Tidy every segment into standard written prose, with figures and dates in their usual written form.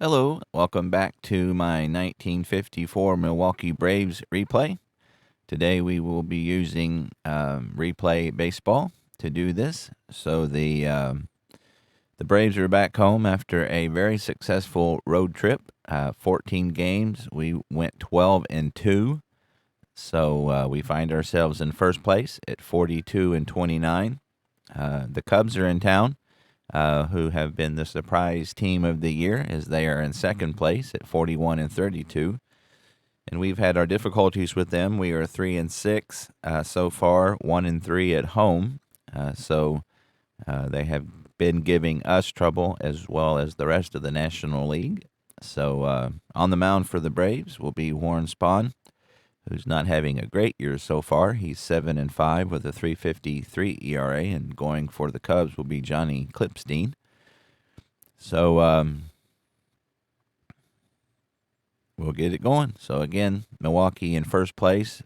Hello, welcome back to my 1954 Milwaukee Braves replay. Today we will be using replay baseball to do this. So the Braves are back home after a very successful road trip. 14 games, we went 12-2. So we find ourselves in first place at 42-29. The Cubs are in town. Who have been the surprise team of the year, as they are in second place at 41-32. And we've had our difficulties with them. We are 3-6 so far, 1-3 at home. So they have been giving us trouble as well as the rest of the National League. So on the mound for the Braves will be Warren Spahn, who's not having a great year so far. He's 7-5 with a 3.53 ERA, and going for the Cubs will be Johnny Klipstein. So we'll get it going. So again, Milwaukee in first place,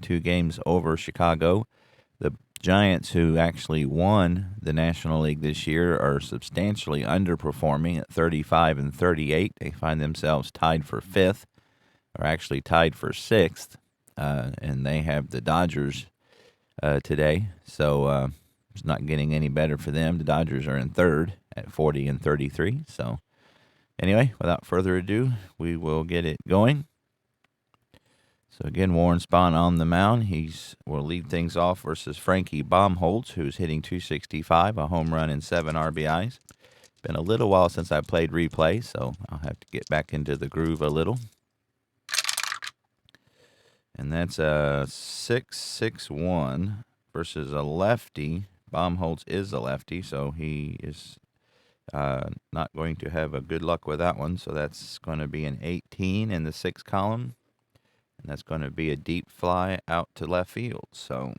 2 games over Chicago. The Giants, who actually won the National League this year, are substantially underperforming at 35-38. They find themselves tied for 5th, or actually tied for 6th. And they have the Dodgers today, so it's not getting any better for them. The Dodgers are in 3rd at 40-33. So anyway, without further ado, we will get it going. So again, Warren Spahn on the mound. Will lead things off versus Frankie Baumholtz, who's hitting .265, a home run and 7 RBIs. Been a little while since I played replay, so I'll have to get back into the groove a little. And that's a 6-6-1 versus a lefty. Baumholtz is a lefty, so he is not going to have a good luck with that one. So that's going to be an 18 in the 6th column. And that's going to be a deep fly out to left field. So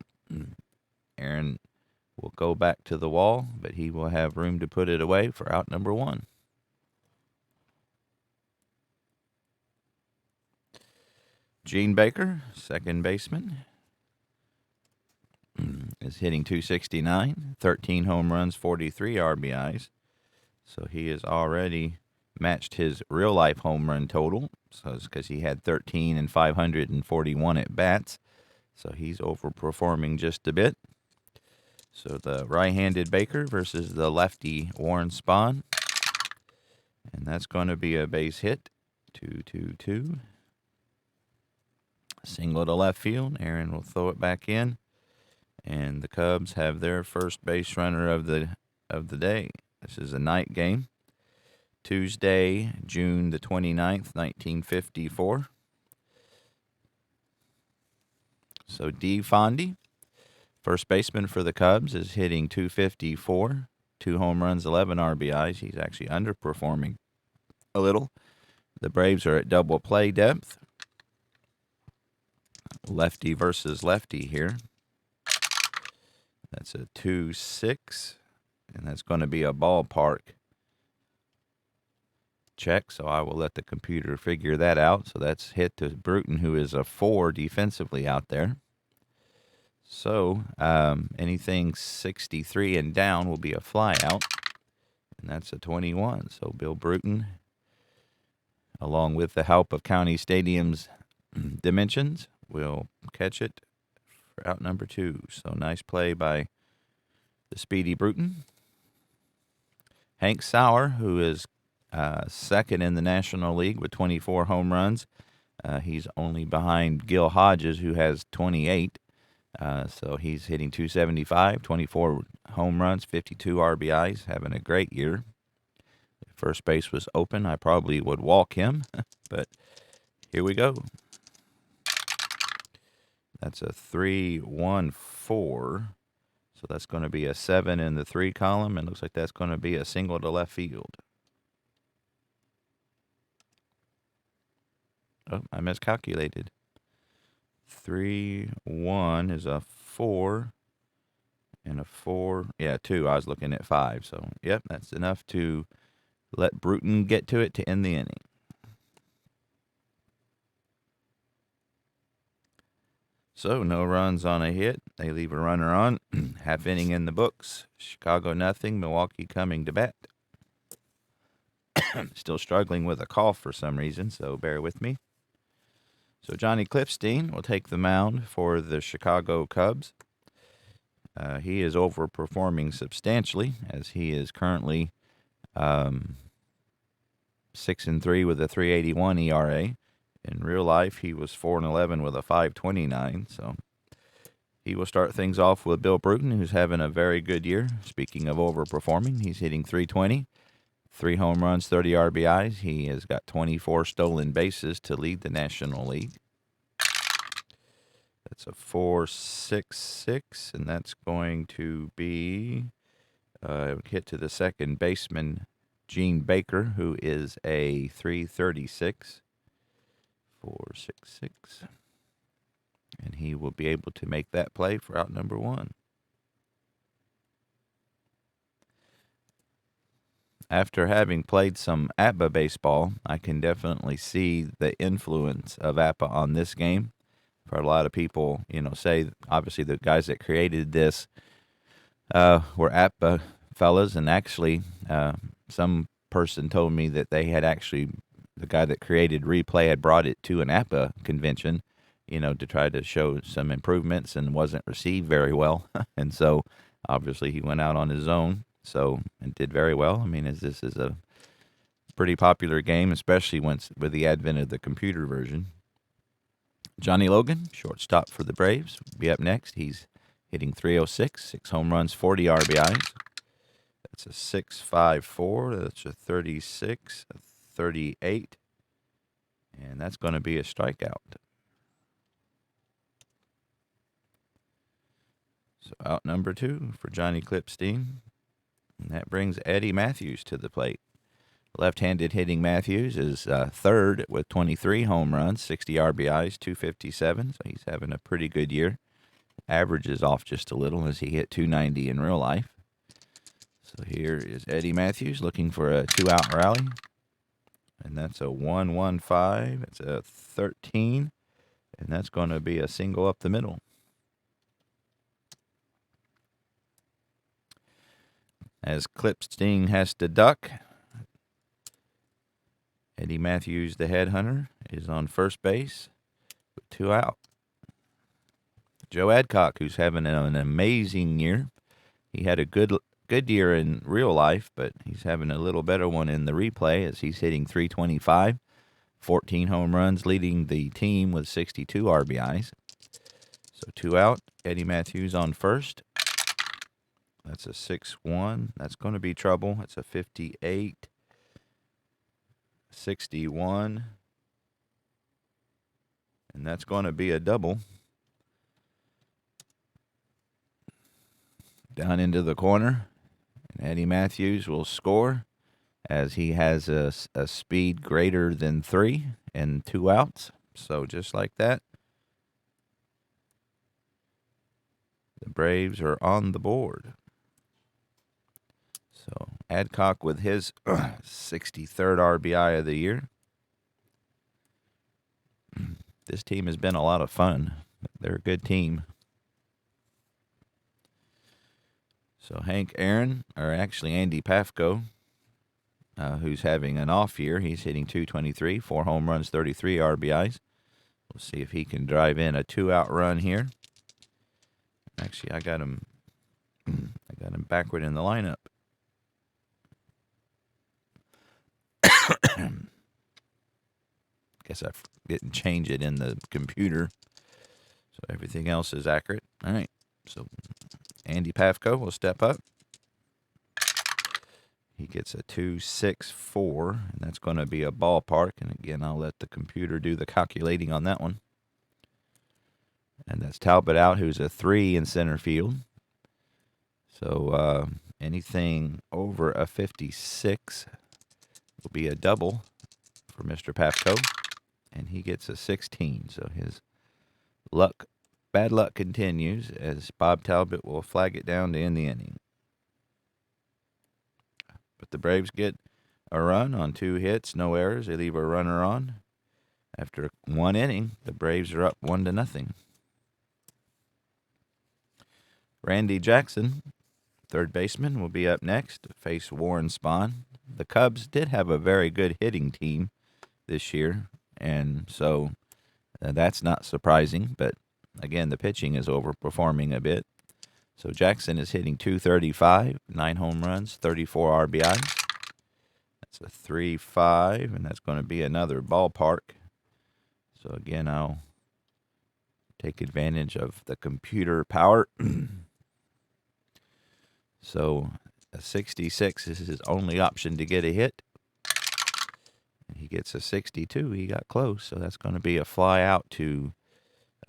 Aaron will go back to the wall, but he will have room to put it away for out number 1. Gene Baker, second baseman, is hitting .269, 13 home runs, 43 RBIs. So he has already matched his real-life home run total. So it's because he had 13 and 541 at bats. So he's overperforming just a bit. So the right-handed Baker versus the lefty Warren Spahn. And that's going to be a base hit, 2-2-2. Single to left field. Aaron will throw it back in. And the Cubs have their first base runner of the day. This is a night game. Tuesday, June the 29th, 1954. So D. Fondy, first baseman for the Cubs, is hitting .254, 2 home runs, 11 RBIs. He's actually underperforming a little. The Braves are at double play depth. Lefty versus lefty here. That's a 2-6, and that's going to be a ballpark check, so I will let the computer figure that out. So that's hit to Bruton, who is a 4 defensively out there. So anything 63 and down will be a fly out, and that's a 21. So Bill Bruton, along with the help of County Stadium's dimensions, will catch it for out number 2. So nice play by the speedy Bruton. Hank Sauer, who is second in the National League with 24 home runs. He's only behind Gil Hodges, who has 28. So he's hitting .275, 24 home runs, 52 RBIs, having a great year. If first base was open, I probably would walk him, but here we go. That's a 3-1-4. So that's going to be a 7 in the 3 column, and looks like that's going to be a single to left field. Oh, I miscalculated. 3-1 is a 4 and a 4. Yeah, 2. I was looking at 5. So, yep, that's enough to let Bruton get to it to end the inning. So, no runs on a hit. They leave a runner on. Half inning in the books. Chicago nothing. Milwaukee coming to bat. Still struggling with a cough for some reason, so bear with me. So Johnny Clipstein will take the mound for the Chicago Cubs. He is overperforming substantially, as he is currently 6-3 with a 3.81 ERA. In real life, he was 4-11 with a 5.29. So he will start things off with Bill Bruton, who's having a very good year. Speaking of overperforming, he's hitting 320, 3 home runs, 30 RBIs. He has got 24 stolen bases to lead the National League. That's a 4.66, and that's going to be hit to the second baseman, Gene Baker, who is a 3.36. 4.66. And he will be able to make that play for out number 1. After having played some APBA baseball, I can definitely see the influence of APBA on this game. For a lot of people, say, obviously the guys that created this were APBA fellas, and actually some person told me that they had actually, the guy that created Replay had brought it to an APBA convention, to try to show some improvements, and wasn't received very well. And so obviously he went out on his own, and did very well. I mean, this is a pretty popular game, especially with the advent of the computer version. Johnny Logan, shortstop for the Braves, will be up next. He's hitting 306, 6 home runs, 40 RBIs. That's a 6.54. That's a 36, a 38. And that's going to be a strikeout. So out number 2 for Johnny Clipstein. And that brings Eddie Matthews to the plate. Left-handed hitting Matthews is third with 23 home runs, 60 RBIs, 257. So he's having a pretty good year. Average is off just a little as he hit 290 in real life. So here is Eddie Matthews looking for a 2-out rally. And that's a 1-1-5. It's a 13. And that's going to be a single up the middle. As Clipstein has to duck, Eddie Matthews, the headhunter, is on first base with 2 out. Joe Adcock, who's having an amazing year. He had a good year in real life, but he's having a little better one in the replay as he's hitting 325, 14 home runs, leading the team with 62 RBIs. So 2 out. Eddie Matthews on first. That's a 6-1. That's going to be trouble. It's a 58. 61. And that's going to be a double. Down into the corner. And Eddie Matthews will score as he has a speed greater than 3 and 2 outs. So just like that, the Braves are on the board. So Adcock with his 63rd RBI of the year. This team has been a lot of fun. They're a good team. So Hank Aaron, or actually Andy Pafko, who's having an off year. He's hitting 223, 4 home runs, 33 RBIs. We'll see if he can drive in a 2-out run here. Actually, I got him backward in the lineup. Guess I didn't change it in the computer, so everything else is accurate. All right, so Andy Pafko will step up. He gets a 2.64, and that's going to be a ballpark. And again, I'll let the computer do the calculating on that one. And that's Talbot out, who's a 3 in center field. So anything over a 56 will be a double for Mr. Pafko. And he gets a 16. So his bad luck continues as Bob Talbot will flag it down to end the inning. But the Braves get a run on 2 hits, no errors. They leave a runner on. After 1 inning, the Braves are up 1-0. Randy Jackson, third baseman, will be up next to face Warren Spahn, the Cubs did have a very good hitting team this year, and so that's not surprising. But again, the pitching is overperforming a bit. So Jackson is hitting 235, 9 home runs, 34 RBIs. That's a 3-5, and that's going to be another ballpark. So again, I'll take advantage of the computer power. So a 66 is his only option to get a hit. He gets a 62. He got close, so that's going to be a fly out to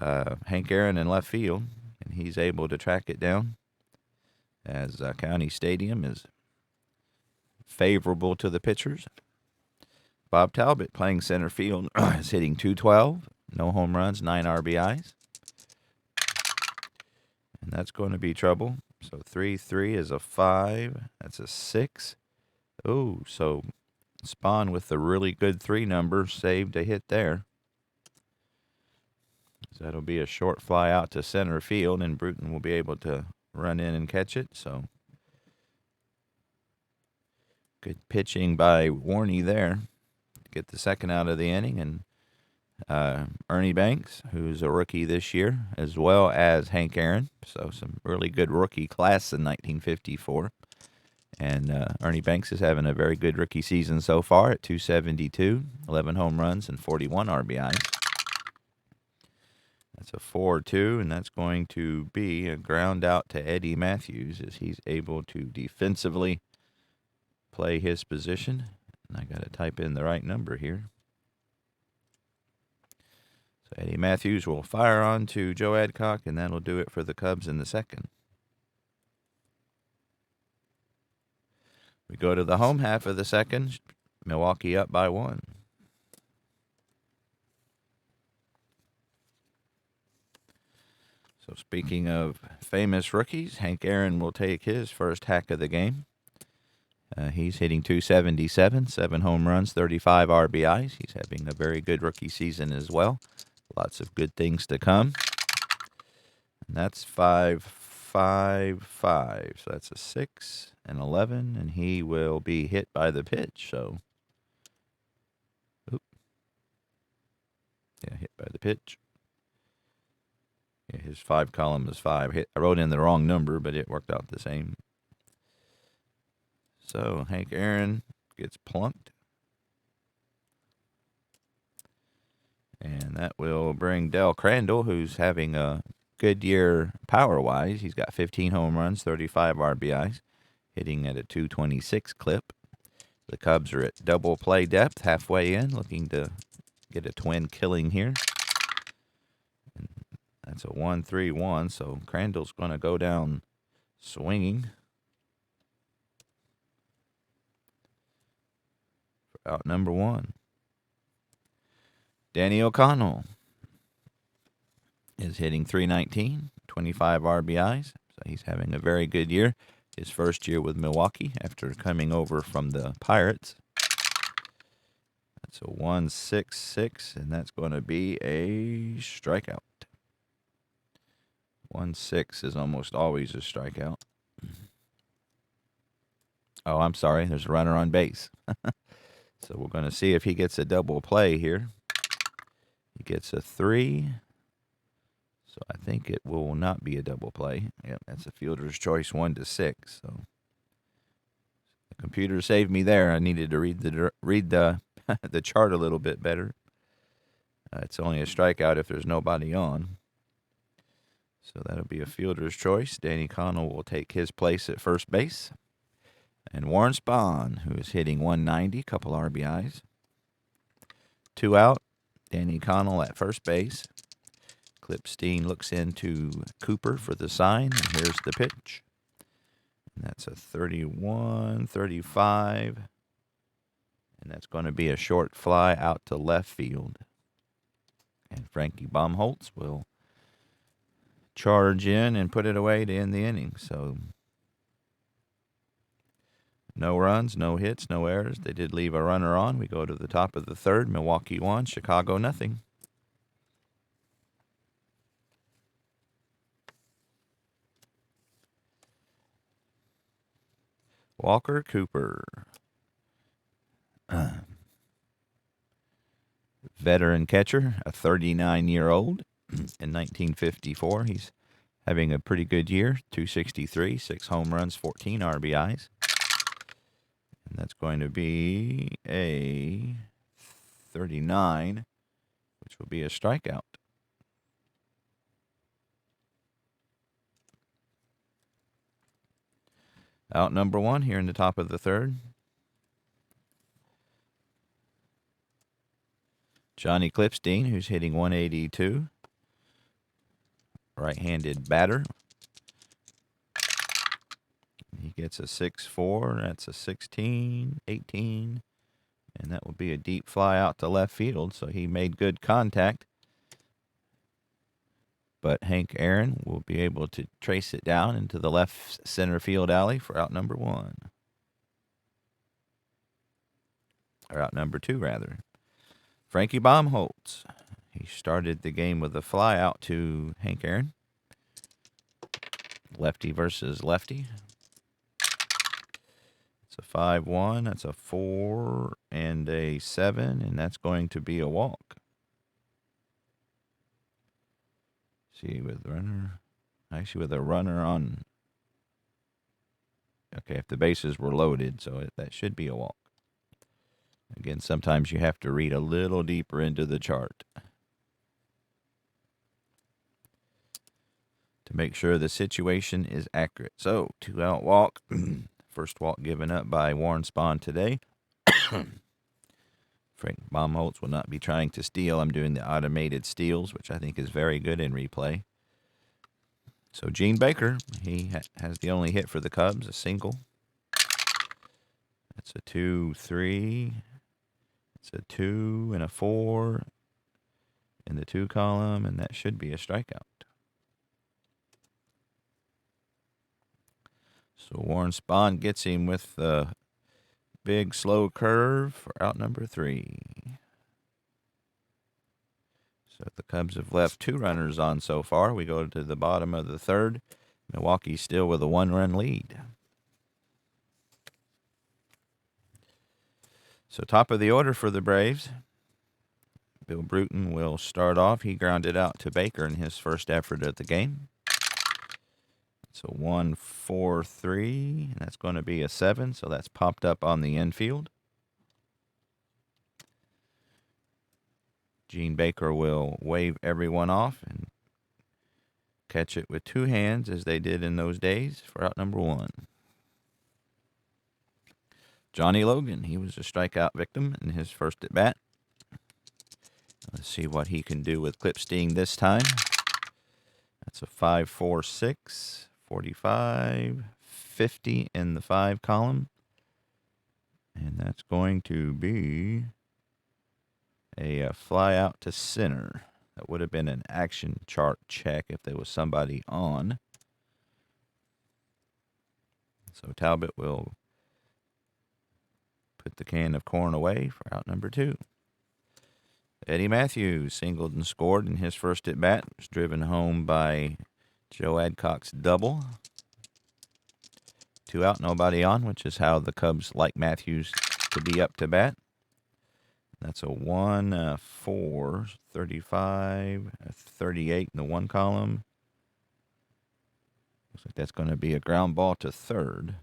Hank Aaron in left field, and he's able to track it down as County Stadium is favorable to the pitchers. Bob Talbot playing center field is hitting 212, no home runs, 9 RBIs. And that's going to be trouble. So 3-3 is a 5. That's a 6. Oh, so Spawn with the really good 3 number saved a hit there. So that'll be a short fly out to center field, and Bruton will be able to run in and catch it. So good pitching by Warney there to get the second out of the inning. And Ernie Banks, who's a rookie this year, as well as Hank Aaron. So some really good rookie class in 1954. And Ernie Banks is having a very good rookie season so far at 272, 11 home runs, and 41 RBIs. That's a 4-2, and that's going to be a ground out to Eddie Matthews as he's able to defensively play his position. And I got to type in the right number here. So Eddie Matthews will fire on to Joe Adcock, and that'll do it for the Cubs in the second. We go to the home half of the second. Milwaukee up by 1. So speaking of famous rookies, Hank Aaron will take his first hack of the game. He's hitting 277, 7 home runs, 35 RBIs. He's having a very good rookie season as well. Lots of good things to come. And that's 5-5-5. So that's a 6 and 11, and he will be hit by the pitch. So, hit by the pitch. Yeah, his 5 column is 5. I wrote in the wrong number, but it worked out the same. So Hank Aaron gets plunked. And that will bring Del Crandall, who's having a good year power-wise. He's got 15 home runs, 35 RBIs, hitting at a 226 clip. The Cubs are at double play depth, halfway in, looking to get a twin killing here. And that's a 1-3-1, so Crandall's going to go down swinging for out number 1. Danny O'Connell is hitting 319, 25 RBIs. So he's having a very good year. His first year with Milwaukee after coming over from the Pirates. That's a 1-6-6, and that's going to be a strikeout. 1-6 is almost always a strikeout. Oh, I'm sorry. There's a runner on base. So we're going to see if he gets a double play here. He gets a 3. So I think it will not be a double play. Yep, that's a fielder's choice, 1-6. So the computer saved me there. I needed to read the the chart a little bit better. It's only a strikeout if there's nobody on. So that'll be a fielder's choice. Danny Connell will take his place at first base. And Warren Spahn, who is hitting 190, couple RBIs. 2 out. Danny Connell at first base. Clipstein looks into Cooper for the sign. And here's the pitch. And that's a 31, 35. And that's going to be a short fly out to left field. And Frankie Baumholtz will charge in and put it away to end the inning. So no runs, no hits, no errors. They did leave a runner on. We go to the top of the third. Milwaukee 1, Chicago nothing. Walker Cooper. Veteran catcher, a 39-year-old in 1954. He's having a pretty good year, 263, 6 home runs, 14 RBIs. And that's going to be a 39, which will be a strikeout. Out number 1 here in the top of the third. Johnny Clipstein, who's hitting 182. Right-handed batter. He gets a 6-4. That's a 16, 18. And that will be a deep fly out to left field. So he made good contact. But Hank Aaron will be able to trace it down into the left center field alley for out number 1. Or out number 2, rather. Frankie Baumholtz. He started the game with a fly out to Hank Aaron. Lefty versus lefty. It's a 5-1. That's a 4 and a 7, and that's going to be a walk. See, with runner, actually with a runner on. Okay, if the bases were loaded, so that should be a walk. Again, sometimes you have to read a little deeper into the chart to make sure the situation is accurate. So, 2-out walk. First walk given up by Warren Spahn today. Frank Baumholtz will not be trying to steal. I'm doing the automated steals, which I think is very good in replay. So Gene Baker, he has the only hit for the Cubs, a single. That's a 2-3. It's a 2 and a 4 in the 2 column, and that should be a strikeout. So Warren Spahn gets him with the big slow curve for out number 3. So the Cubs have left 2 runners on so far. We go to the bottom of the third. Milwaukee still with a 1-run lead. So top of the order for the Braves. Bill Bruton will start off. He grounded out to Baker in his first effort of the game. It's a 1-4-3, and that's going to be a 7, so that's popped up on the infield. Gene Baker will wave everyone off and catch it with 2 hands as they did in those days for out number 1. Johnny Logan, he was a strikeout victim in his first at bat. Let's see what he can do with Clipstein this time. That's a 5-4-6, 45, 50 in the 5 column. And that's going to be a fly out to center. That would have been an action chart check if there was somebody on. So Talbot will put the can of corn away for out number 2. Eddie Matthews singled and scored in his first at bat. Was driven home by Joe Adcock's double. 2 out, nobody on, which is how the Cubs like Matthews to be up to bat. That's a 1-4, 35, 38 in the 1 column. Looks like that's going to be a ground ball to third.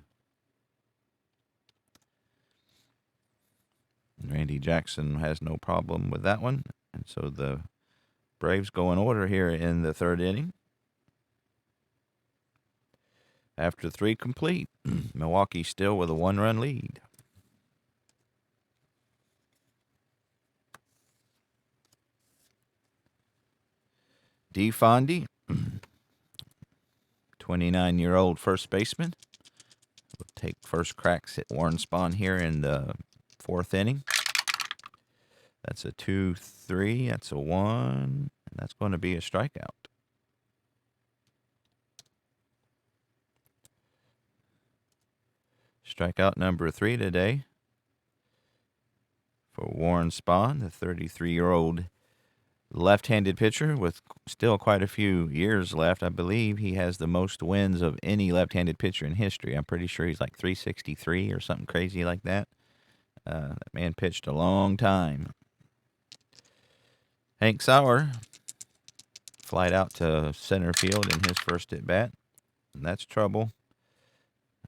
Randy Jackson has no problem with that one. And so the Braves go in order here in the 3rd inning. After 3 complete, Milwaukee still with a 1-run lead. D. Fondy, 29-year-old first baseman, will take first cracks at Warren Spahn here in the 4th inning. That's a 2-3. That's a 1. And that's going to be a strikeout. Strikeout number 3 today for Warren Spahn, the 33-year-old left-handed pitcher with still quite a few years left. I believe he has the most wins of any left-handed pitcher in history. I'm pretty sure he's like 363 or something crazy like that. That man pitched a long time. Hank Sauer flied out to center field in his first at bat, and that's trouble.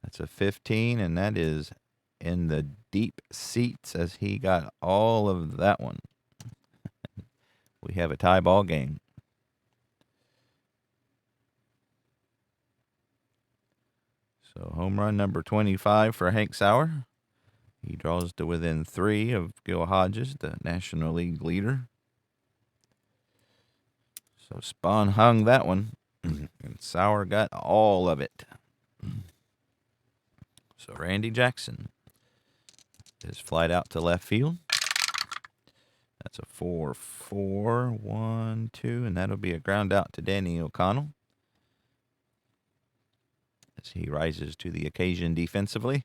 That's a 15, and that is in the deep seats as he got all of that one. We have a tie ball game. So home run number 25 for Hank Sauer. He draws to within 3 of Gil Hodges, the National League leader. So Spahn hung that one, and Sauer got all of it. So Randy Jackson is flied out to left field. That's a 4-4, 1-2, and that'll be a ground out to Danny O'Connell as he rises to the occasion defensively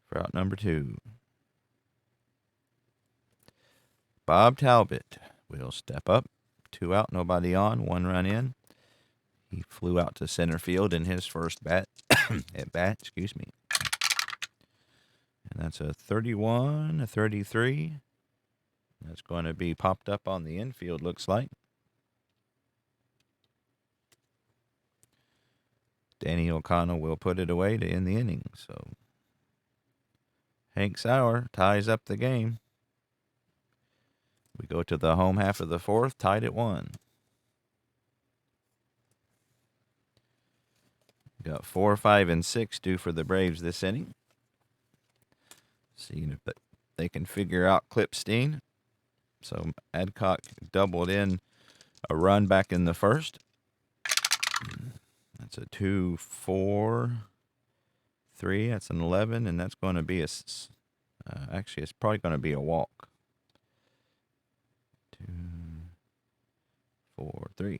for out number 2. Bob Talbot will step up. 2 out, nobody on, 1 run in. He flew out to center field in his first at bat. And that's a 31, a 33. That's going to be popped up on the infield, looks like. Danny O'Connell will put it away to end the inning. So Hank Sauer ties up the game. We go to the home half of the 4th, tied at 1. Got 4, 5, and 6 due for the Braves this inning. Seeing if they can figure out Clipstein. So Adcock doubled in a run back in the first. That's a 2, 4, 3. That's an 11, and that's going to be actually, it's probably going to be a walk. 2, 4, 3.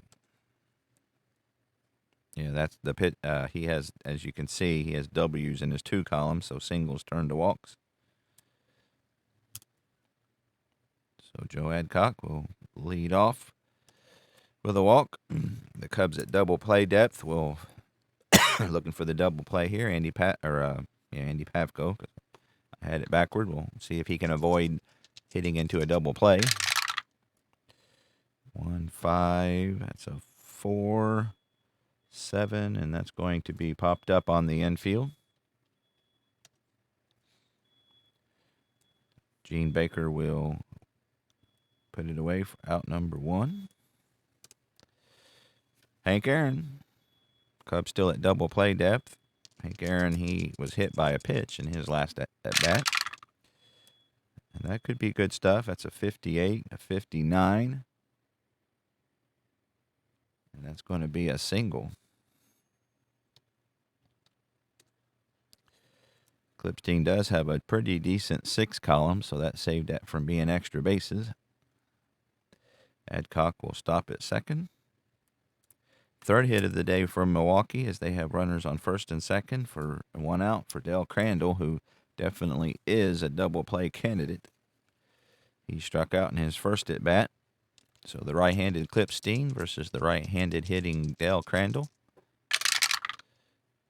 Yeah, that's the pit. He has, as you can see, he has W's in his 2 columns, so singles turn to walks. So Joe Adcock will lead off with a walk. The Cubs at double play depth will looking for the double play here. Andy Pavko. I had it backward. We'll see if he can avoid hitting into a double play. 1, 5. That's a 4, 7, and that's going to be popped up on the infield. Gene Baker will put it away for out number 1. Hank Aaron. Cubs still at double play depth. Hank Aaron, he was hit by a pitch in his last at bat. And that could be good stuff. That's a 58, a 59. And that's going to be a single. Clipstein does have a pretty decent 6 column, so that saved that from being extra bases. Adcock will stop at second. 3rd hit of the day from Milwaukee as they have runners on first and second for 1 out for Dale Crandall, who definitely is a double play candidate. He struck out in his first at bat. So the right-handed Clipstein versus the right-handed hitting Dale Crandall.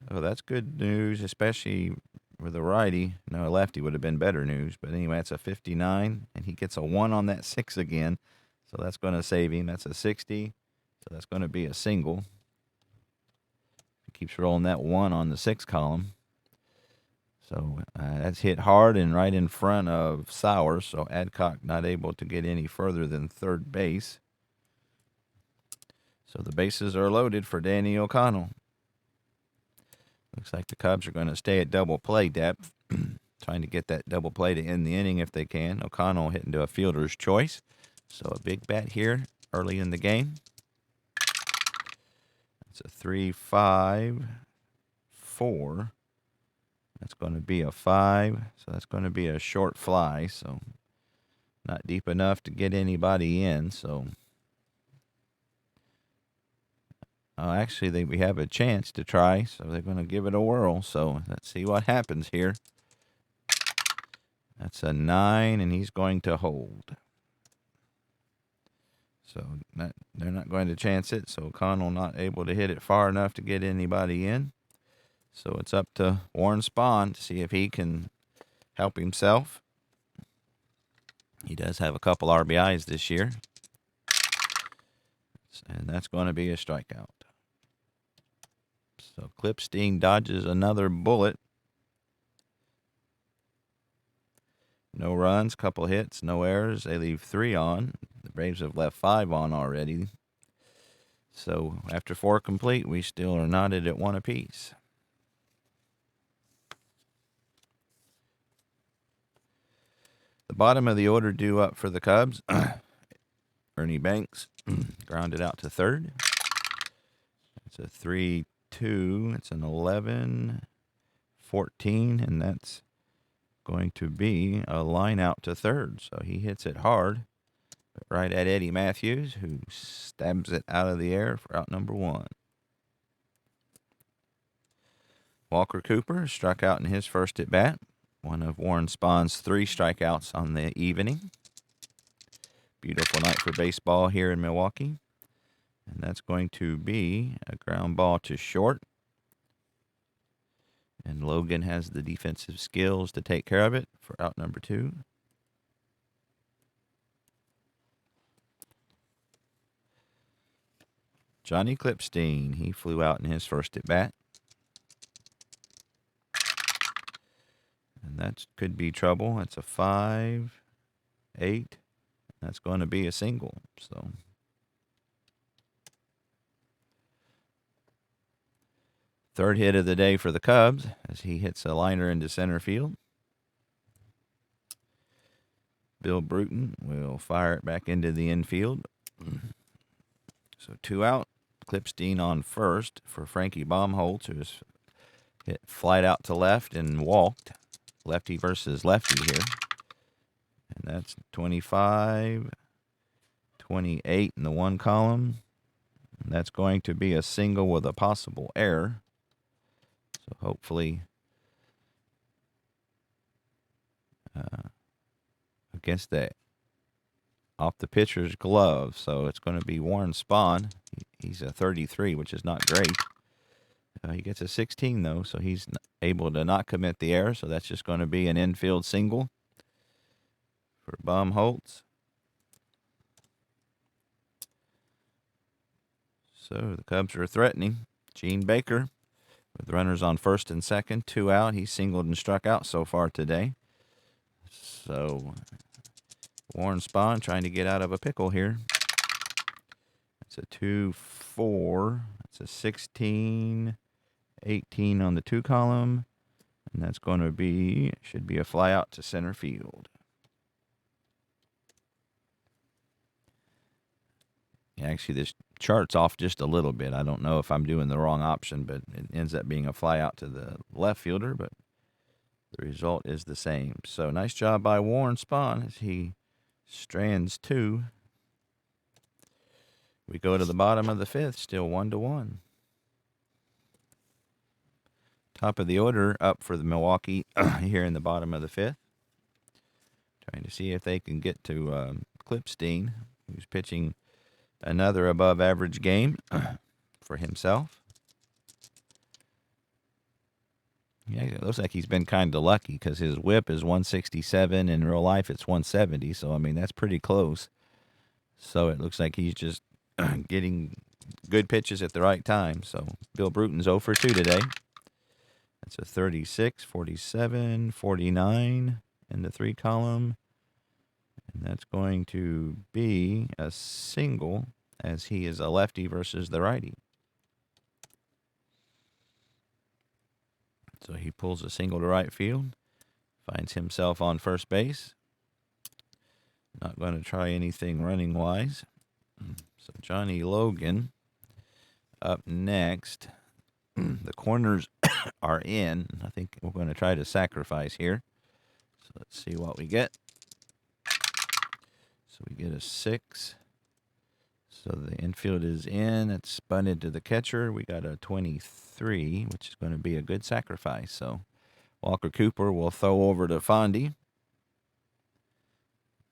Oh, that's good news, especially with a righty. No, a lefty would have been better news. But anyway, that's a 59, and he gets a 1 on that 6 again. So that's going to save him. That's a 60. So that's going to be a single. He keeps rolling that 1 on the 6 column. So that's hit hard and right in front of Sauer. So Adcock not able to get any further than third base. So the bases are loaded for Danny O'Connell. Looks like the Cubs are going to stay at double play depth. Trying to get that double play to end the inning if they can. O'Connell hitting to a fielder's choice. So a big bat here early in the game. It's a 3, 5, 4. That's going to be a 5. So that's going to be a short fly. So not deep enough to get anybody in. So actually, we have a chance to try. So they're going to give it a whirl. So let's see what happens here. That's a 9, and he's going to hold. So they're not going to chance it. So O'Connell not able to hit it far enough to get anybody in. So it's up to Warren Spahn to see if he can help himself. He does have a couple RBIs this year. And that's going to be a strikeout. So Clipstein dodges another bullet. No runs, couple hits, no errors. They leave 3 on. The Braves have left 5 on already. So after 4 complete, we still are knotted at 1 apiece. The bottom of the order due up for the Cubs. Ernie Banks grounded out to third. It's a 3-2. It's an 11-14, and that's going to be a line out to third. So he hits it hard, but right at Eddie Matthews, who stabs it out of the air for out number 1. Walker Cooper struck out in his first at bat. One of Warren Spahn's 3 strikeouts on the evening. Beautiful night for baseball here in Milwaukee. And that's going to be a ground ball to short. And Logan has the defensive skills to take care of it for out number 2. Johnny Clipstein, he flew out in his first at bat. And that could be trouble. It's a 5-8. That's going to be a single. So third hit of the day for the Cubs as he hits a liner into center field. Bill Bruton will fire it back into the infield. So 2 out. Clipstein on first for Frankie Baumholtz, who has hit flight out to left and walked. Lefty versus lefty here. And that's 25, 28 in the 1 column. And that's going to be a single with a possible error. So hopefully against that off the pitcher's glove. So it's going to be Warren Spahn. He's a 33, which is not great. He gets a 16, though, so he's able to not commit the error. So that's just going to be an infield single for Baumholtz. So the Cubs are threatening. Gene Baker with runners on first and second, 2 out. He singled and struck out so far today. So Warren Spahn trying to get out of a pickle here. It's a 2-4. It's a 16, 18 on the 2 column. And that's going to be, should be a fly out to center field. Actually, this chart's off just a little bit. I don't know if I'm doing the wrong option, but it ends up being a fly out to the left fielder, but the result is the same. So nice job by Warren Spahn as he strands 2. We go to the bottom of the 5th, still 1-1. Top of the order up for the Milwaukee here in the bottom of the 5th. Trying to see if they can get to Clipstein, who's pitching another above average game for himself. Yeah, it looks like he's been kind of lucky because his whip is 167. In real life, it's 170. So, I mean, that's pretty close. So it looks like he's just getting good pitches at the right time. So Bill Bruton's 0 for 2 today. That's a 36, 47, 49 in the 3 column. And that's going to be a single as he is a lefty versus the righty. So he pulls a single to right field, finds himself on first base. Not going to try anything running-wise. So Johnny Logan up next. The corners are in. I think we're going to try to sacrifice here. So let's see what we get. So we get a 6. So the infield is in. It's bunted to the catcher. We got a 23, which is going to be a good sacrifice. So Walker Cooper will throw over to Fondy.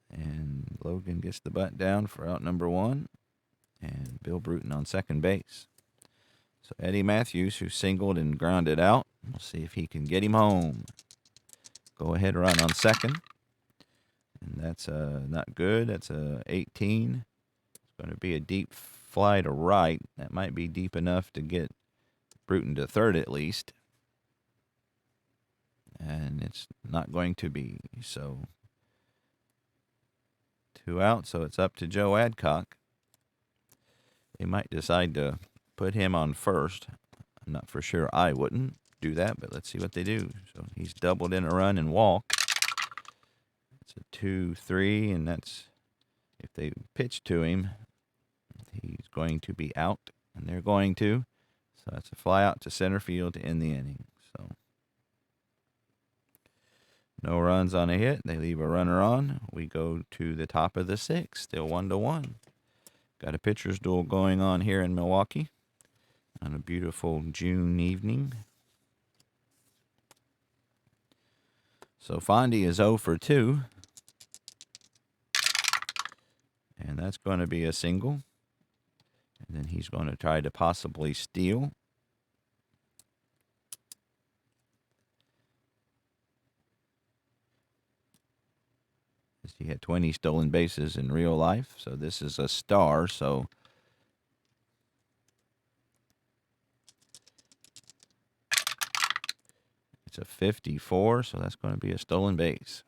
And Logan gets the bunt down for out number 1. And Bill Bruton on second base. So Eddie Matthews, who singled and grounded out. We'll see if he can get him home. Go ahead run on second. And that's not good. That's a 18. It's going to be a deep fly to right. That might be deep enough to get Bruton to third at least. And it's not going to be. So 2 out. So it's up to Joe Adcock. They might decide to put him on first. I'm not for sure. I wouldn't do that, but let's see what they do. So he's doubled in a run and walk. It's a 2-3, and that's if they pitch to him, he's going to be out, and they're going to. So that's a fly out to center field to end the inning. So no runs on a hit. They leave a runner on. We go to the top of the 6th, still 1-1. Got a pitcher's duel going on here in Milwaukee on a beautiful June evening. So Fondy is 0 for 2. And that's going to be a single. And then he's going to try to possibly steal. He had 20 stolen bases in real life, so this is a star. So it's a 54, so that's going to be a stolen base.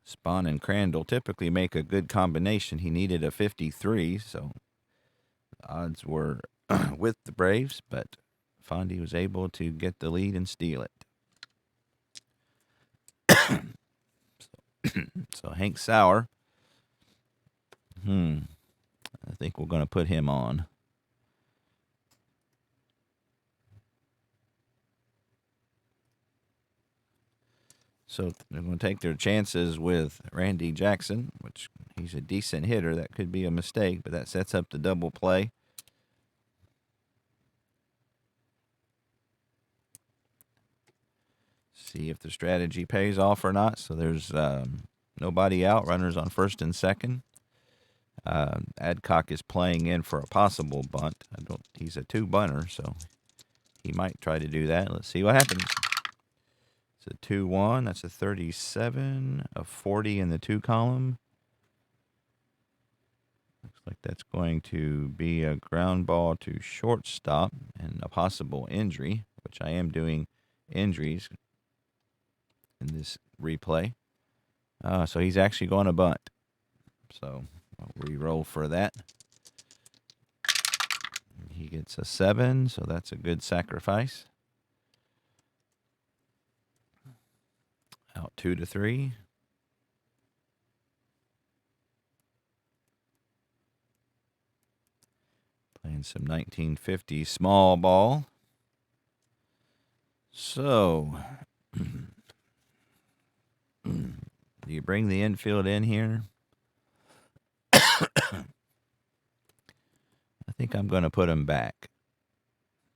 Spahn and Crandall typically make a good combination. He needed a 53, so the odds were with the Braves, but Fondy was able to get the lead and steal it. So Hank Sauer, I think we're going to put him on. So they're going to take their chances with Randy Jackson, which he's a decent hitter. That could be a mistake, but that sets up the double play. See if the strategy pays off or not. So there's nobody out. Runners on first and second. Adcock is playing in for a possible bunt. He's a 2-bunter, so he might try to do that. Let's see what happens. It's a 2-1. That's a 37, a 40 in the 2 column. Looks like that's going to be a ground ball to shortstop and a possible injury, which I am doing injuries in this replay. So he's actually going to bunt. So I'll re-roll for that. He gets a 7, so that's a good sacrifice. Out 2-3. Playing some 1950 small ball. So, do you bring the infield in here? I think I'm going to put him back.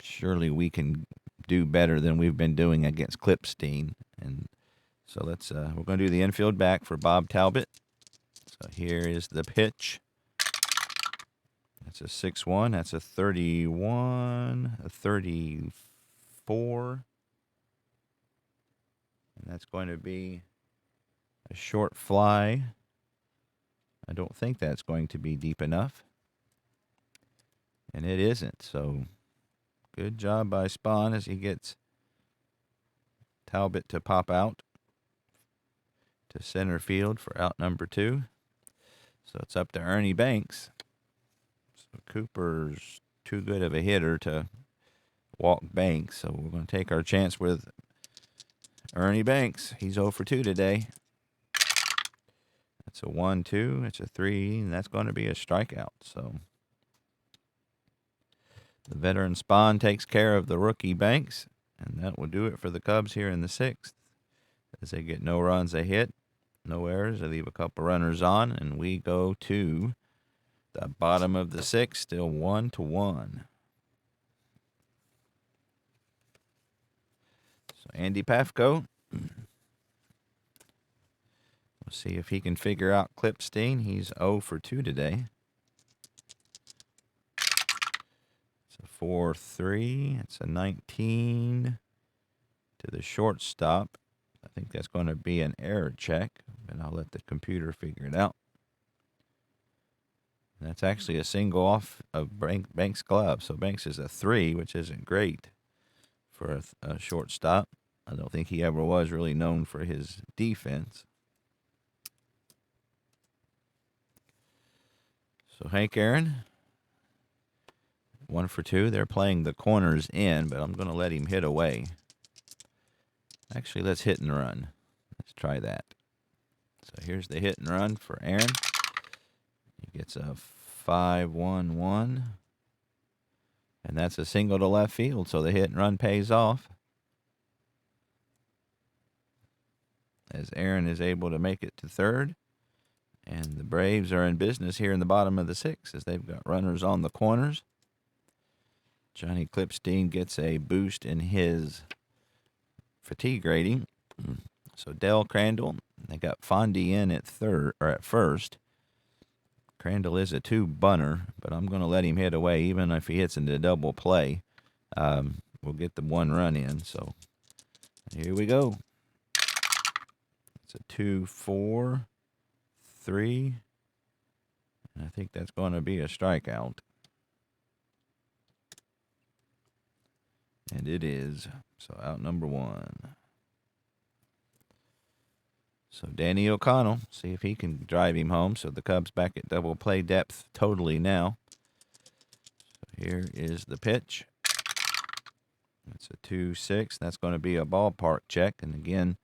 Surely we can do better than we've been doing against Clipstein. And so we're going to do the infield back for Bob Talbot. So here is the pitch. That's a 6-1. That's a 31, a 34. And that's going to be a short fly. I don't think that's going to be deep enough. And it isn't. So good job by Spahn as he gets Talbot to pop out to center field for out number 2. So it's up to Ernie Banks. So Cooper's too good of a hitter to walk Banks. So we're going to take our chance with Ernie Banks. He's 0 for 2 today. That's a 1-2. It's a 3, and that's going to be a strikeout. So the veteran Spahn takes care of the rookie Banks, and that will do it for the Cubs here in the 6th. As they get no runs, they hit, no errors. They leave a couple runners on, and we go to the bottom of the 6th, still 1-1. So Andy Pafko. We'll see if he can figure out Clipstein. He's 0 for 2 today. It's a 4-3. It's a 19 to the shortstop. I think that's going to be an error check, and I'll let the computer figure it out. And that's actually a single off of Banks' glove. So Banks is a 3, which isn't great for a shortstop. I don't think he ever was really known for his defense. So Hank Aaron, 1 for 2. They're playing the corners in, but I'm going to let him hit away. Actually, let's hit and run. Let's try that. So here's the hit and run for Aaron. He gets a 5-1-1. And that's a single to left field, so the hit and run pays off. As Aaron is able to make it to third. And the Braves are in business here in the bottom of the 6th as they've got runners on the corners. Johnny Clipstein gets a boost in his fatigue rating. So Dell Crandall, they got Fondy in at first. Crandall is a 2-bunter, but I'm going to let him hit away even if he hits into double play. We'll get the 1 run in. So here we go. It's a 2-4-3, and I think that's going to be a strikeout. And it is. So out number 1. So Danny O'Connell, see if he can drive him home. So the Cubs back at double play depth totally now. So here is the pitch. That's a 2-6. That's going to be a ballpark check. And again,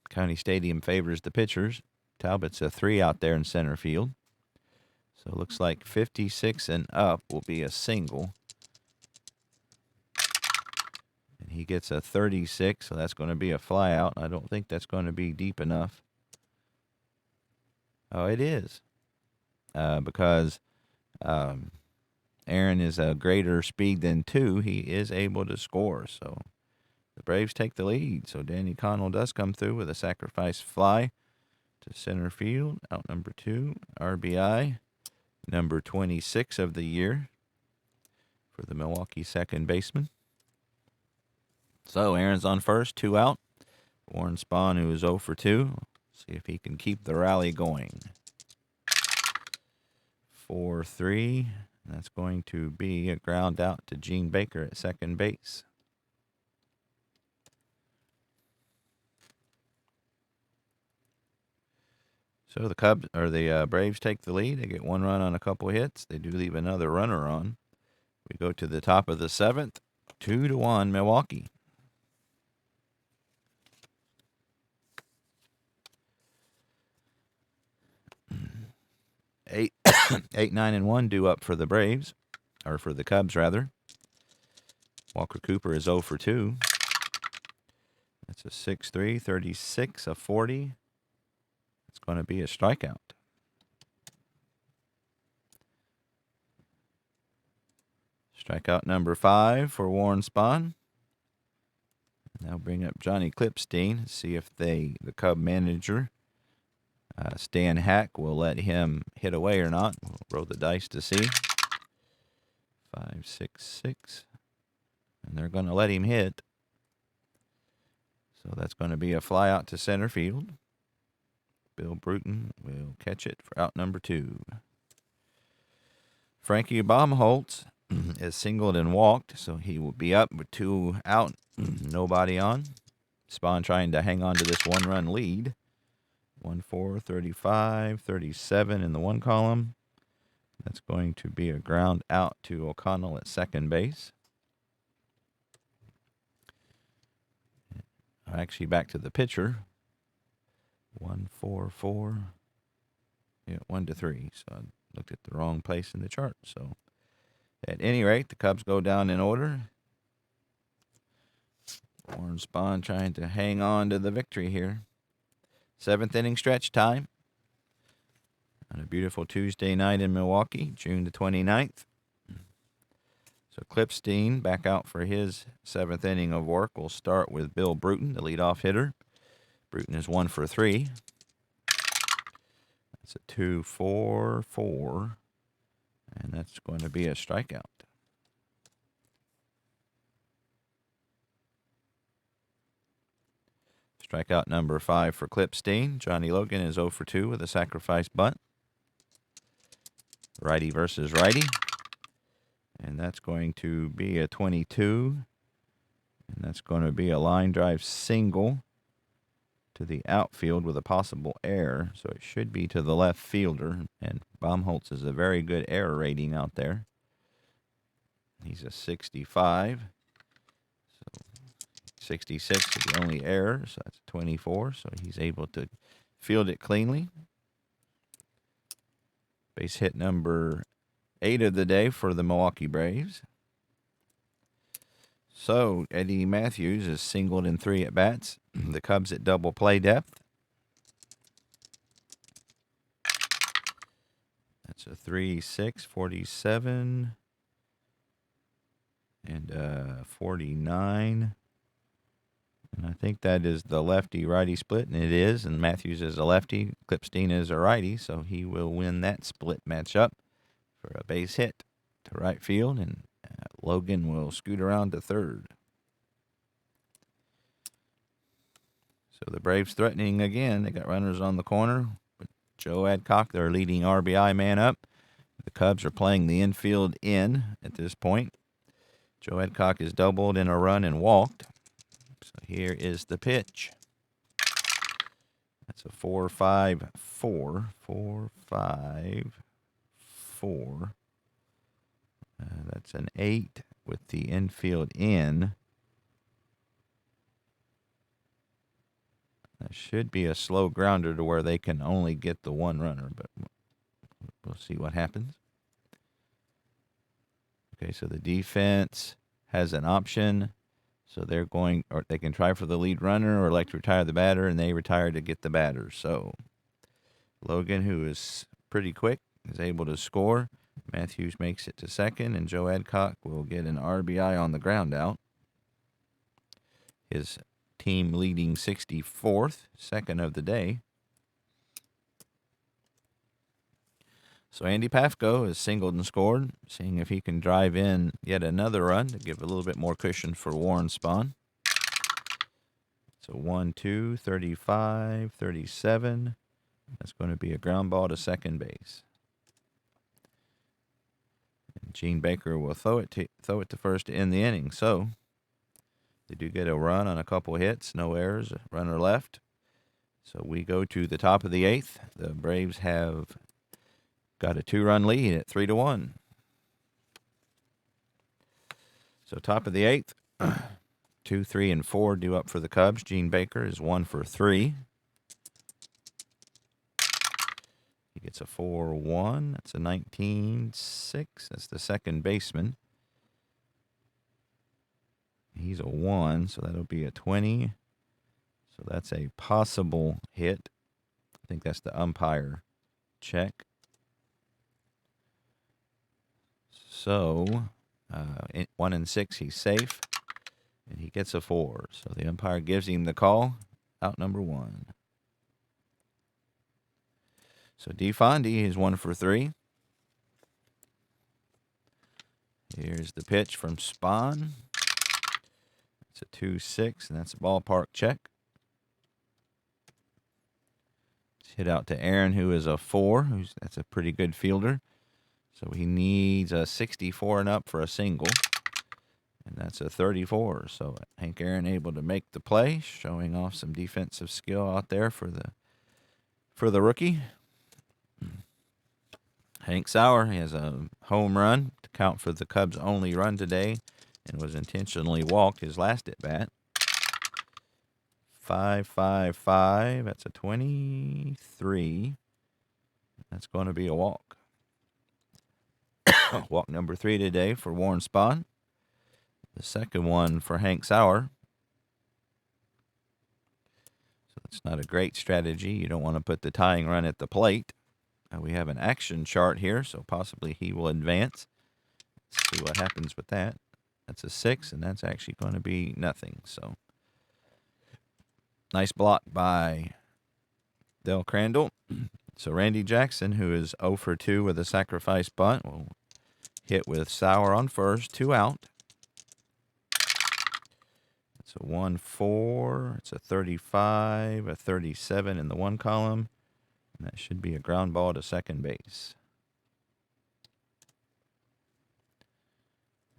County Stadium favors the pitchers. Talbot's a 3 out there in center field. So it looks like 56 and up will be a single. And he gets a 36, so that's going to be a fly out. I don't think that's going to be deep enough. Oh, it is. Because Aaron is a greater speed than 2. He is able to score. So the Braves take the lead. So Danny Connell does come through with a sacrifice fly to center field. Out number 2, RBI. Number 26 of the year for the Milwaukee second baseman. So Aaron's on first, 2 out. Warren Spahn, who is 0 for 2. See if he can keep the rally going. 4-3. That's going to be a ground out to Gene Baker at second base. So the Braves take the lead. They get 1 run on a couple hits. They do leave another runner on. We go to the top of the 7th. 2-1 Milwaukee. 8, 9, and 1 due up for the Braves, or for the Cubs rather. Walker Cooper is 0 for 2. That's a 6-3, 36, a 40. It's going to be a strikeout. Strikeout number 5 for Warren Spahn. Now bring up Johnny Clipstein, see if the Cub manager, Stan Hack, will let him hit away or not. We'll roll the dice to see. 5, 6, 6. And they're going to let him hit. So that's going to be a fly out to center field. Bill Bruton will catch it for out number 2. Frankie Baumholtz is singled and walked, so he will be up with 2 out, nobody on. Spahn trying to hang on to this 1-run lead. 1-4, 35, 37 in the 1 column. That's going to be a ground out to O'Connell at second base. Actually, back to the pitcher. 1-4-4. Yeah, 1-3. So I looked at the wrong place in the chart. So at any rate, the Cubs go down in order. Warren Spahn trying to hang on to the victory here. 7th inning stretch time on a beautiful Tuesday night in Milwaukee, June the 29th. So Clipstein back out for his 7th inning of work. We'll start with Bill Bruton, the leadoff hitter. Bruton is 1 for 3. That's a 2-4-4. And that's going to be a strikeout. Strikeout number 5 for Clipstein. Johnny Logan is 0 for 2 with a sacrifice bunt. Righty versus righty. And that's going to be a 22. And that's going to be a line drive single to the outfield with a possible error. So it should be to the left fielder. And Baumholtz is a very good error rating out there. He's a 65. So 66 is the only error. So that's 24. So he's able to field it cleanly. Base hit number 8 of the day for the Milwaukee Braves. So Eddie Matthews is singled in 3 at-bats. The Cubs at double play depth. That's a 3-6, 47, and 49. And I think that is the lefty-righty split, and it is. And Matthews is a lefty. Clipstein is a righty, so he will win that split matchup for a base hit to right field, and Logan will scoot around to third. So the Braves threatening again. They got runners on the corner. But Joe Adcock, their leading RBI man, up. The Cubs are playing the infield in at this point. Joe Adcock is doubled in a run and walked. So here is the pitch. That's a 4-5-4. 4-5-4. That's an 8 with the infield in. That should be a slow grounder to where they can only get the one runner, but we'll see what happens. Okay, so the defense has an option. So they're going, or they can try for the lead runner or like to retire the batter, and they retire to get the batter. So Logan, who is pretty quick, is able to score. Matthews makes it to second, and Joe Adcock will get an RBI on the ground out. His team leading 64th, second of the day. So Andy Pafko has singled and scored, seeing if he can drive in yet another run to give a little bit more cushion for Warren Spahn. So 1-2, 35, 37. That's going to be a ground ball to second base. And Gene Baker will throw it to first to end the inning. So they do get a run on a couple hits, no errors, runner left. So we go to the top of the 8th. The Braves have got a 2-run lead at 3-1. So top of the 8th, 2, 3, and 4 due up for the Cubs. Gene Baker is 1 for 3. He gets a 4-1. That's a 19-6. That's the second baseman. He's a 1, so that'll be a 20. So that's a possible hit. I think that's the umpire check. So 1 and 6, he's safe, and he gets a 4. So the umpire gives him the call, out number 1. So DeFonde is 1 for 3. Here's the pitch from Spahn. It's a 2-6, and that's a ballpark check. It's hit out to Aaron, who is a 4. That's a pretty good fielder. So he needs a 64 and up for a single. And that's a 34. So Hank Aaron able to make the play, showing off some defensive skill out there for the rookie. Hank Sauer, he has a home run to count for the Cubs' only run today, and was intentionally walked his last at bat. 5-5-5. That's a 23. That's going to be a walk. Walk number 3 today for Warren Spahn. The second one for Hank Sauer. So it's not a great strategy. You don't want to put the tying run at the plate. We have an action chart here, so possibly he will advance. Let's see what happens with that. That's a 6, and that's actually going to be nothing. So nice block by Del Crandall. So Randy Jackson, who is 0 for 2 with a sacrifice bunt, will hit with Sauer on first, 2 out. It's So 1-4. It's a 35, a 37 in the one column. And that should be a ground ball to second base.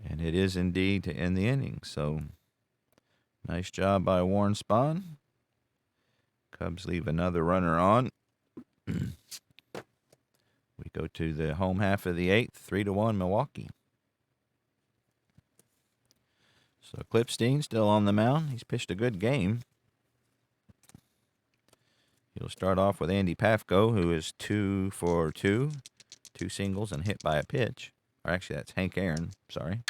And it is indeed to end the inning. So nice job by Warren Spahn. Cubs leave another runner on. We go to the home half of the eighth, 3-1 Milwaukee. So Clipstein still on the mound. He's pitched a good game. He'll start off with Andy Pafko, who is 2 for 2, 2 singles and hit by a pitch. Or actually, that's Hank Aaron. Sorry.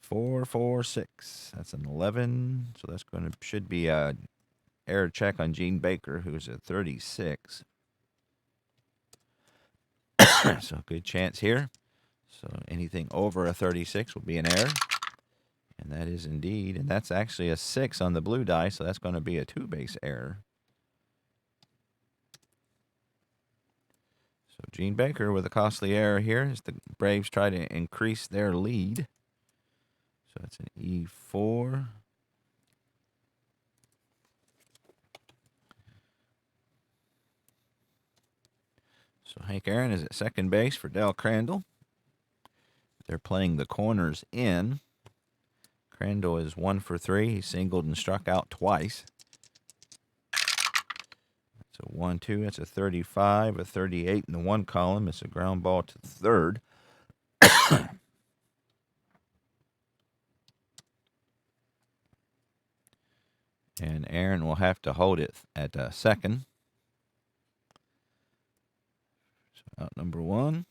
4 for 6. That's an 11. So that's should be a error check on Gene Baker, who's at 36. So good chance here. So anything over a 36 will be an error. And that is indeed. And that's actually a 6 on the blue die. So that's going to be a 2-base error. So Gene Baker with a costly error here as the Braves try to increase their lead. So it's an E4. So Hank Aaron is at second base for Del Crandall. They're playing the corners in. Crandall is 1 for 3. He singled and struck out twice. That's a 1-2. That's a 35, a 38 in the one column. It's a ground ball to third. And Aaron will have to hold it at second. So out number 1.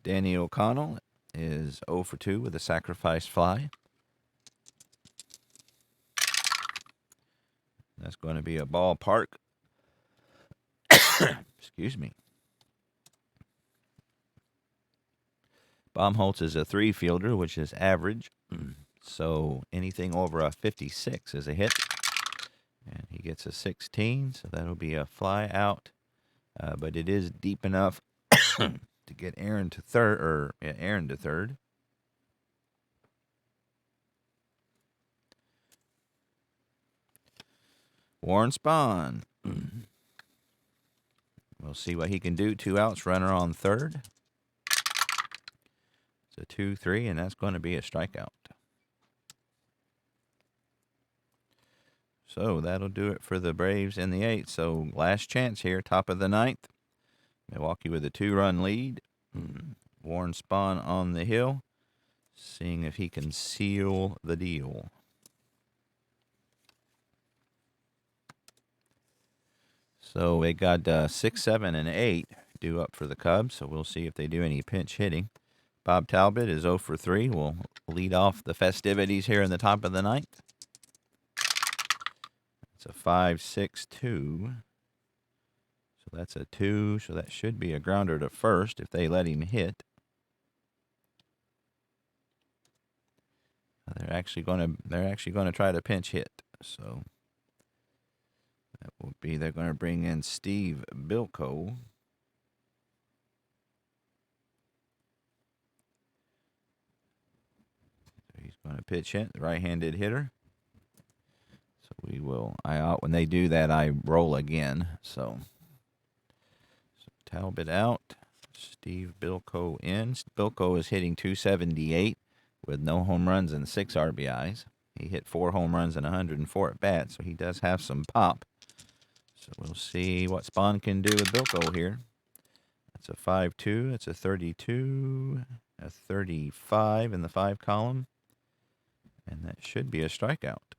Danny O'Connell is 0 for 2 with a sacrifice fly. That's going to be a ballpark. Excuse me. Baumholtz is a 3 fielder, which is average. So anything over a 56 is a hit. And he gets a 16, so that'll be a fly out. But it is deep enough to get Aaron to third. Warren Spahn. We'll see what he can do. 2 outs, runner on third. It's a 2-3, and that's going to be a strikeout. So that'll do it for the Braves in the 8th. So last chance here, top of the 9th. Milwaukee with a 2-run lead. Warren Spahn on the hill, seeing if he can seal the deal. So they got 6, 7, and 8 due up for the Cubs. So we'll see if they do any pinch hitting. Bob Talbot is 0 for 3. Will lead off the festivities here in the top of the 9th. It's a 5-6-2. So that's a 2. So that should be a grounder to first if they let him hit. They're actually going to try to pinch hit. So that will be, they're going to bring in Steve Bilko. So he's going to pitch hit, the right-handed hitter. So we will, when they do that, I roll again. So Talbot out, Steve Bilko in. Bilko is hitting .278 with no home runs and 6 RBIs. He hit 4 home runs and 104 at bats, so he does have some pop. So we'll see what Spahn can do with Bilko here. That's a 5-2. It's a 32, a 35 in the 5 column. And that should be a strikeout.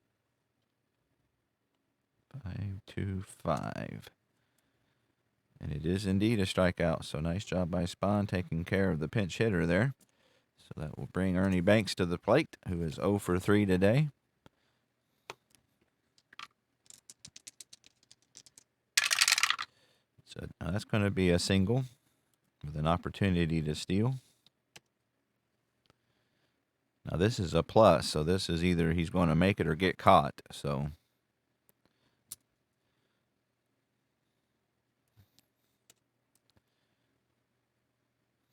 5-2-5. And it is indeed a strikeout. So nice job by Spahn taking care of the pinch hitter there. So that will bring Ernie Banks to the plate, who is 0 for 3 today. So that's going to be a single with an opportunity to steal. Now this is a plus, so this is either he's going to make it or get caught. So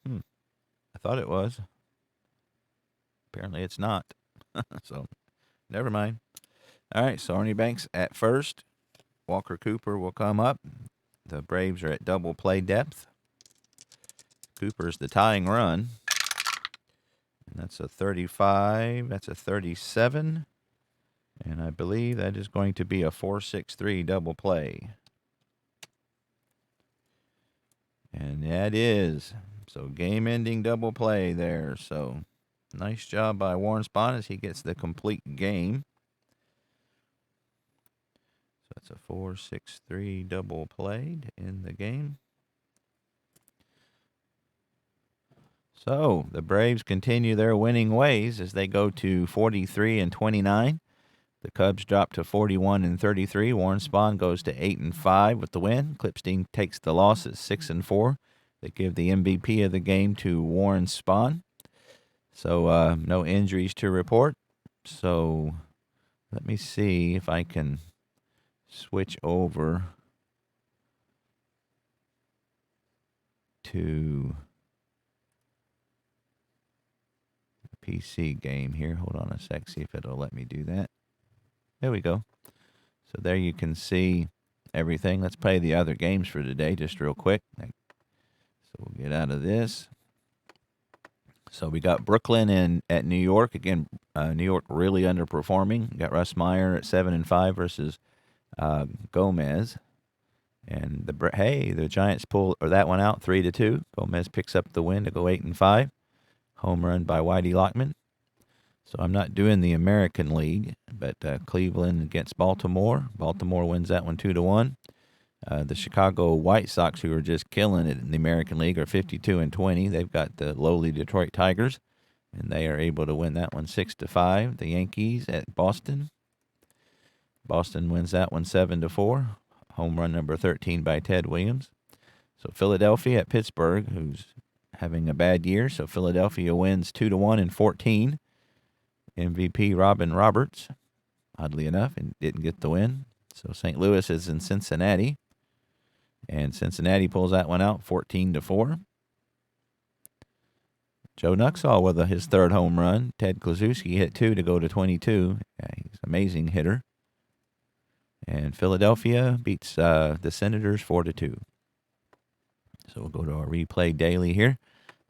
I thought it was. Apparently it's not. So, never mind. All right, so Ernie Banks at first. Walker Cooper will come up. The Braves are at double play depth. Cooper's the tying run. And that's a 35. That's a 37. And I believe that is going to be a 4-6-3 double play. And that is. So game-ending double play there. So nice job by Warren Spahn as he gets the complete game. So that's a 4-6-3 double play to end the game. So the Braves continue their winning ways as they go to 43-29. The Cubs drop to 41-33. Warren Spahn goes to 8-5 with the win. Clipstein takes the loss at 6-4. They give the MVP of the game to Warren Spahn. So no injuries to report. So let me see if I can switch over to the PC game here. Hold on a sec, see if it'll let me do that. There we go. So there you can see everything. Let's play the other games for today just real quick. So we'll get out of this. So we got Brooklyn and at New York. Again, New York really underperforming. We got Russ Meyer at 7-5 versus Gomez. And the Giants pull that one out 3-2. Gomez picks up the win to go 8-5. Home run by Whitey Lockman. So I'm not doing the American League, but Cleveland against Baltimore. Baltimore wins that one 2-1. The Chicago White Sox, who are just killing it in the American League, are 52-20. They've got the lowly Detroit Tigers, and they are able to win that one 6-5. The Yankees at Boston. Boston wins that one 7-4. Home run number 13 by Ted Williams. So Philadelphia at Pittsburgh, who's having a bad year. So Philadelphia wins 2-1 in 14. MVP Robin Roberts, oddly enough, and didn't get the win. So St. Louis is in Cincinnati, and Cincinnati pulls that one out 14-4. Joe Nuxall with his third home run. Ted Kluszewski hit 2 to go to 22. Yeah, he's an amazing hitter. And Philadelphia beats the Senators 4-2. So we'll go to our replay daily here.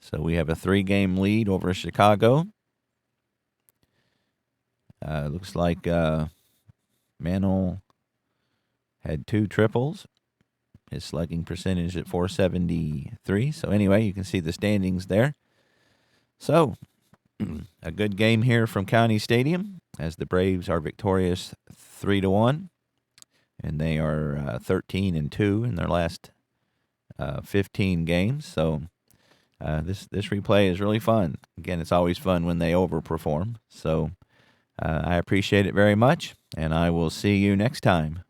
So we have a 3-game lead over Chicago. Looks like Mantle had 2 triples. His slugging percentage at .473. So anyway, you can see the standings there. So a good game here from County Stadium as the Braves are victorious 3-1, and they are 13-2 in their last 15 games. So this replay is really fun. Again, it's always fun when they overperform. So I appreciate it very much, and I will see you next time.